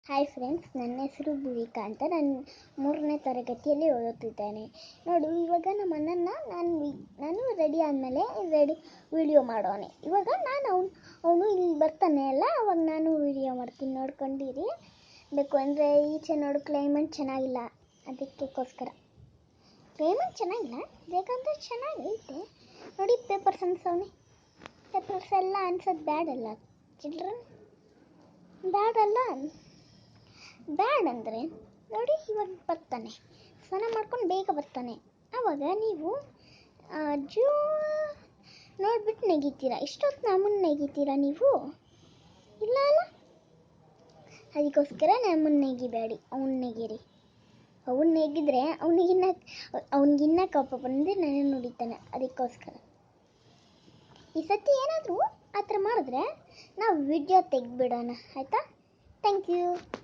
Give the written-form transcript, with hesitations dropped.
Hi friends, ನನ್ನ ಹೆಸರು ಭೂವಿಕಾ ಅಂತ. ನಾನು 3ನೇ ತರಗತಿಯಲ್ಲಿ ಓದುತ್ತಿದ್ದೇನೆ. ನೋಡು, ಇವಾಗ ನಮ್ಮ ಅಣ್ಣನ ನಾನು ರೆಡಿ ಆದಮೇಲೆ ವಿಡಿಯೋ ಮಾಡೋನೆ. ಇವಾಗ ಅವನು ಇಲ್ಲಿ ಬರ್ತಾನೆ ಅಲ್ಲ, ಅವಾಗ ನಾನು ವಿಡಿಯೋ ಮಾಡ್ತೀನಿ, ನೋಡ್ಕೊಂಡಿರಿ. ಬೇಕು ಅಂದರೆ ಈಚೆ ನೋಡು, ಕ್ಲೈಮೇಟ್ ಚೆನ್ನಾಗಿಲ್ಲ, ಅದಕ್ಕೋಸ್ಕರ. ಕ್ಲೈಮೇಟ್ ಚೆನ್ನಾಗಿಲ್ಲ, ಬೇಕಂದ್ರೆ ಚೆನ್ನಾಗೈತೆ ನೋಡಿ. ಪೇಪರ್ಸ್ ಅನ್ಸವನೆ, ಪೇಪರ್ಸ್ ಎಲ್ಲ ಅನ್ಸೋದು ಬ್ಯಾಡಲ್ಲ ಚಿಲ್ಡ್ರನ್, ಬ್ಯಾಡಲ್ಲ. ಬ್ಯಾಡ್ ಅಂದರೆ ನೋಡಿ, ಇವಾಗ ಬರ್ತಾನೆ, ಸ್ನಾನ ಮಾಡ್ಕೊಂಡು ಬೇಗ ಬರ್ತಾನೆ. ಆವಾಗ ನೀವು ಜೂ ನೋಡ್ಬಿಟ್ಟು ನೆಗಿತೀರಾ. ಇಷ್ಟೊತ್ತು ನಮ್ಮನ್ನು ನೆಗಿತೀರಾ ನೀವು? ಇಲ್ಲ ಅಲ್ಲ, ಅದಕ್ಕೋಸ್ಕರ ನಮ್ಮನ್ನು ನೆಗಿಬೇಡಿ, ಅವನ್ನ ನೆಗಿರಿ. ಅವನ್ನ ನೆಗಿದ್ರೆ ಅವನಿಗಿನ್ನ ಕೋಪ ಬಂದು ನನ್ನ ನುಡಿತಾನೆ. ಅದಕ್ಕೋಸ್ಕರ ಈ ಸತಿ ಏನಾದರೂ ಆ ಥರ ಮಾಡಿದ್ರೆ ನಾವು ವಿಡಿಯೋ ತೆಗೆದ್ಬಿಡೋಣ, ಆಯಿತಾ? Thank you.